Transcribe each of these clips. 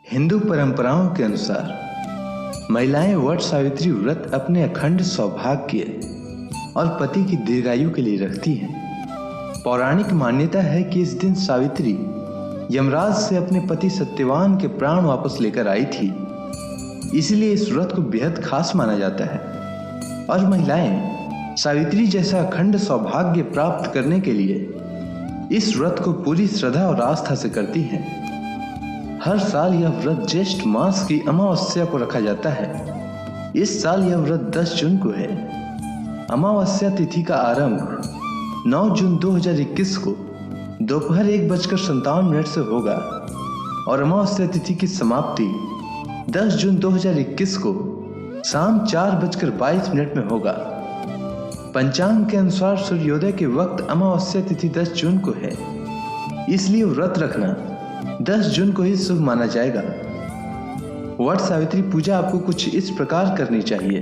हिंदू परंपराओं के अनुसार महिलाएं वट सावित्री व्रत अपने अखंड सौभाग्य और पति की दीर्घायु के लिए रखती हैं। पौराणिक मान्यता है कि इस दिन सावित्री यमराज से अपने पति सत्यवान के प्राण वापस लेकर आई थी, इसलिए इस व्रत को बेहद खास माना जाता है। और महिलाएं सावित्री जैसा अखंड सौभाग्य प्राप्त करने के लिए इस व्रत को पूरी श्रद्धा और आस्था से करती हैं। हर साल यह व्रत ज्येष्ठ मास की अमावस्या को रखा जाता है। इस साल यह व्रत 10 जून को है। अमावस्या तिथि का आरंभ 9 जून 2021 को दोपहर 1:57 से होगा और अमावस्या तिथि की समाप्ति 10 जून 2021 को शाम 4:22 में होगा। पंचांग के अनुसार सूर्योदय के वक्त अमावस्या तिथि 10 जून को है, इसलिए व्रत रखना 10 जून को ही शुभ माना जाएगा। वट सावित्री पूजा आपको कुछ इस प्रकार करनी चाहिए।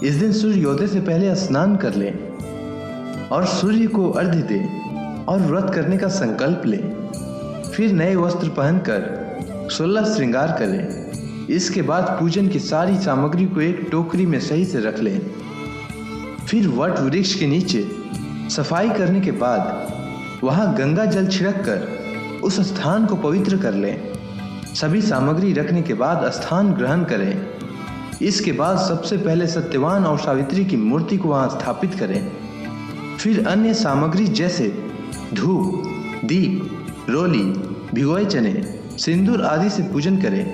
इस दिन सूर्योदय से पहले स्नान कर लें और सूर्य को अर्घ्य दें और व्रत करने का संकल्प लें। फिर नए वस्त्र पहनकर 16 श्रृंगार करें। इसके बाद पूजन की सारी सामग्री को एक टोकरी में सही से रख लें। फिर वट वृक्ष के नीचे सफाई करने के बाद वहां गंगा जल छिड़क कर उस स्थान को पवित्र कर लें। सभी सामग्री रखने के बाद स्थान ग्रहण करें। इसके बाद सबसे पहले सत्यवान और सावित्री की मूर्ति को वहां स्थापित करें। फिर अन्य सामग्री जैसे धूप, दीप, रोली, भिगोए चने, सिंदूर आदि से पूजन करें।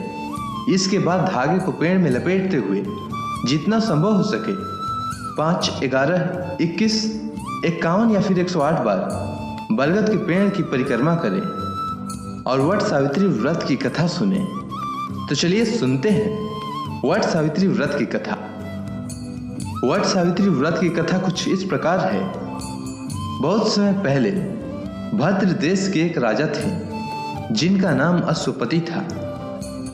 इसके बाद धागे को पेड़ में लपेटते हुए जितना संभव हो सके 5, 11, 21, 51 या फिर 108 बार बरगद के पेड़ की परिक्रमा करें और वट सावित्री व्रत की कथा सुने। तो चलिए सुनते हैं वट सावित्री व्रत की कथा। वट सावित्री व्रत की कथा कुछ इस प्रकार है। बहुत समय पहले भद्र देश के एक राजा थे जिनका नाम अश्वपति था।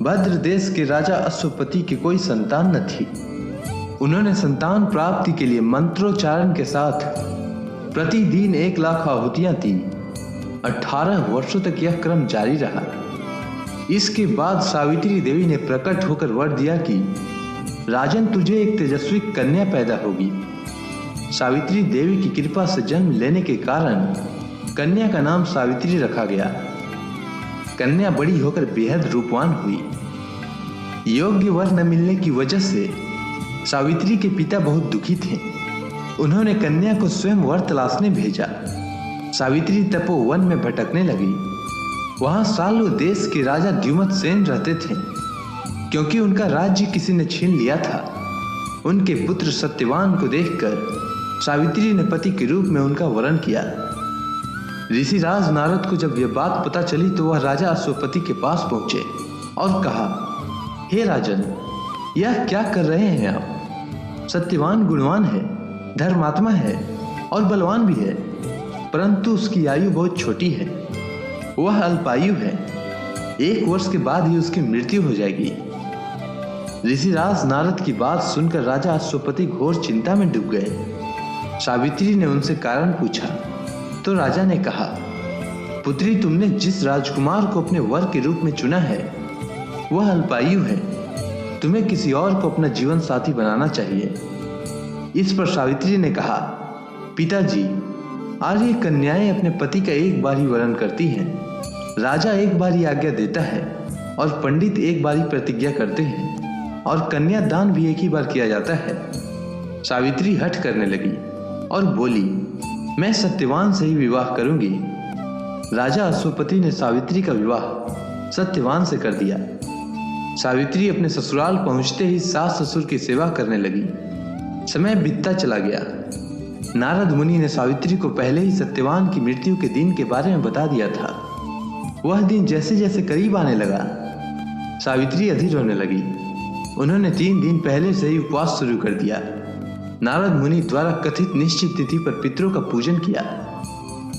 भद्र देश के राजा अश्वपति की कोई संतान न थी। उन्होंने संतान प्राप्ति के लिए मंत्रोच्चारण के साथ प्रतिदिन 1 लाख आहुतियां दी। 18 वर्षों तक यह क्रम जारी रहा। इसके बाद सावित्री देवी ने प्रकट होकर वर दिया कि राजन, तुझे एक तेजस्वी कन्या पैदा होगी। सावित्री देवी की कृपा से जन्म लेने के कारण कन्या का नाम सावित्री रखा गया। कन्या बड़ी होकर बेहद रूपवान हुई। योग्य वर न मिलने की वजह से सावित्री के पिता बहुत दुखी थे। उन्होंने कन्या को स्वयं वर तलाशने भेजा। सावित्री तपोवन में भटकने लगी। वहां सालों देश के राजा द्युमत सेन रहते थे। क्योंकि उनका राज्य किसी ने छीन लिया था, उनके पुत्र सत्यवान को देखकर सावित्री ने पति के रूप में उनका वरण किया। ऋषिराज नारद को जब यह बात पता चली तो वह राजा अश्वपति के पास पहुंचे और कहा, हे राजन, यह क्या कर रहे हैं आप? सत्यवान गुणवान है, धर्मात्मा है और बलवान भी है, परंतु उसकी आयु बहुत छोटी है। वह अल्पायु है। 1 वर्ष के बाद ही उसकी मृत्यु हो जाएगी। ऋषिराज नारद की बात सुनकर राजा अश्वपति घोर चिंता में डूब गए। सावित्री ने उनसे कारण पूछा तो राजा ने कहा, पुत्री, तुमने जिस राजकुमार को अपने वर के रूप में चुना है वह अल्पायु है। तुम्हें किसी और को अपना जीवन साथी बनाना चाहिए। इस पर सावित्री ने कहा, पिताजी, आर्य कन्याएं अपने पति का एक बार ही वरण करती हैं। राजा एक बार ही आज्ञा देता है और पंडित एक बार ही प्रतिज्ञा करते हैं और कन्या दान भी एक ही बार किया जाता है। सावित्री हठ करने लगी और बोली, मैं सत्यवान से ही विवाह करूंगी। राजा अश्वपति ने सावित्री का विवाह सत्यवान से कर दिया। सावित्री अपने ससुराल पहुंचते ही सास ससुर की सेवा करने लगी। समय बीतता चला गया। नारद मुनि ने सावित्री को पहले ही सत्यवान की मृत्यु के दिन के बारे में बता दिया था। वह दिन जैसे जैसे करीब आने लगा, सावित्री अधीर होने लगी। उन्होंने 3 दिन पहले से ही उपवास शुरू कर दिया। नारद मुनि द्वारा कथित निश्चित तिथि पर पितरों का पूजन किया।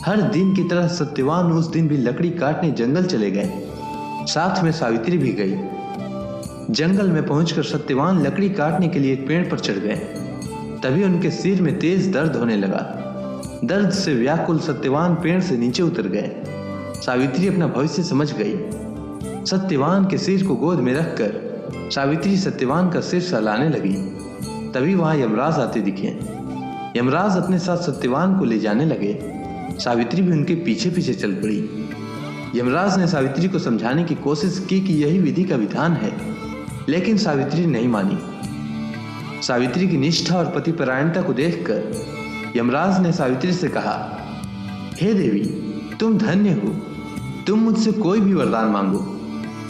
हर दिन की तरह सत्यवान उस दिन भी लकड़ी काटने जंगल चले गए। साथ में सावित्री भी गई। जंगल में पहुंचकर सत्यवान लकड़ी काटने के लिए एक पेड़ पर चढ़ गए। तभी उनके सिर में तेज दर्द होने लगा। दर्द से व्याकुल सत्यवान पेड़ से नीचे उतर गए। सावित्री अपना भविष्य समझ गई। सत्यवान के सिर को गोद में रखकर सावित्री सत्यवान का सिर सहलाने लगी। तभी वहां यमराज आते दिखे। यमराज अपने साथ सत्यवान को ले जाने लगे। सावित्री भी उनके पीछे पीछे चल पड़ी। यमराज ने सावित्री को समझाने की कोशिश की कि यही विधि का विधान है, लेकिन सावित्री नहीं मानी। सावित्री की निष्ठा और पतिपरायणता को देखकर यमराज ने सावित्री से कहा, हे देवी, तुम धन्य हो, तुम मुझसे कोई भी वरदान मांगो।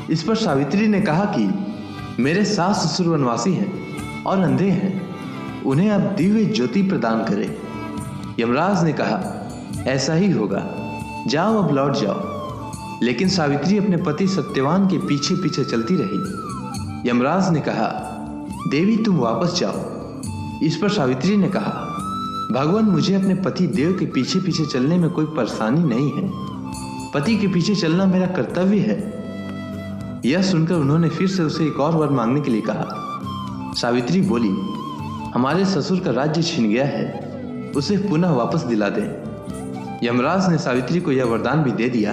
इस पर सावित्री ने कहा कि मेरे सास ससुर वनवासी हैं और अंधे हैं, उन्हें आप दिव्य ज्योति प्रदान करें। यमराज ने कहा, ऐसा ही होगा, जाओ अब लौट जाओ। लेकिन सावित्री अपने पति सत्यवान के पीछे पीछे चलती रही। यमराज ने कहा, देवी तुम वापस जाओ। इस पर सावित्री ने कहा, भगवान, मुझे अपने पति देव के पीछे पीछे चलने में कोई परेशानी नहीं है। पति के पीछे चलना मेरा कर्तव्य है। यह सुनकर उन्होंने फिर से उसे एक और वर मांगने के लिए कहा। सावित्री बोली, हमारे ससुर का राज्य छिन गया है, उसे पुनः वापस दिला दें। यमराज ने सावित्री को यह वरदान भी दे दिया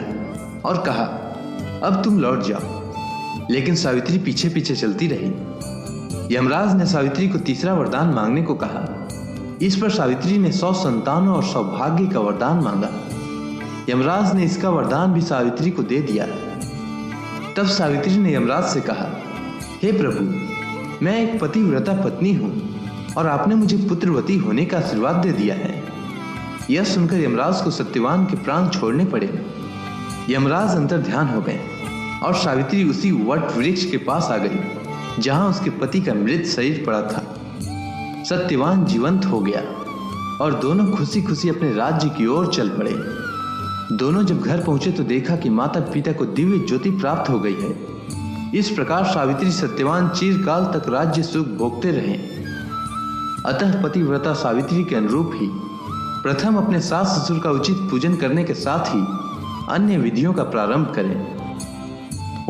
और कहा, अब तुम लौट जाओ। लेकिन सावित्री पीछे पीछे चलती रही। यमराज ने सावित्री को तीसरा वरदान मांगने को कहा। इस पर सावित्री ने 100 संतानों और सौभाग्य का वरदान मांगा। यमराज ने इसका वरदान भी सावित्री को दे दिया। तब सावित्री ने यमराज से कहा, हे प्रभु, मैं एक पतिव्रता पत्नी हूं और आपने मुझे पुत्रवती होने का आशीर्वाद दे दिया है। यह सुनकर यमराज को सत्यवान के प्राण छोड़ने पड़े। यमराज अंतर ध्यान हो गए और सावित्री उसी वट वृक्ष के पास आ गई जहां उसके पति का मृत शरीर पड़ा था। सत्यवान जीवंत हो गया और दोनों खुशी खुशी अपने राज्य की ओर चल पड़े। दोनों जब घर पहुंचे तो देखा कि माता पिता को दिव्य ज्योति प्राप्त हो गई है। इस प्रकार सावित्री सत्यवान चिरकाल तक राज्य सुख भोगते रहे। अतः पतिव्रता सावित्री के अनुरूप ही प्रथम अपने सास ससुर का उचित पूजन करने के साथ ही अन्य विधियों का प्रारंभ करें।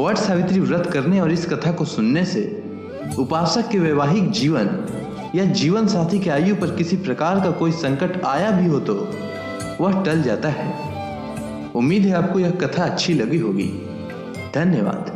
वट सावित्री व्रत करने और इस कथा को सुनने से उपासक के वैवाहिक जीवन या जीवन साथी की आयु पर किसी प्रकार का कोई संकट आया भी हो तो वह टल जाता है। उम्मीद है आपको यह कथा अच्छी लगी होगी। धन्यवाद।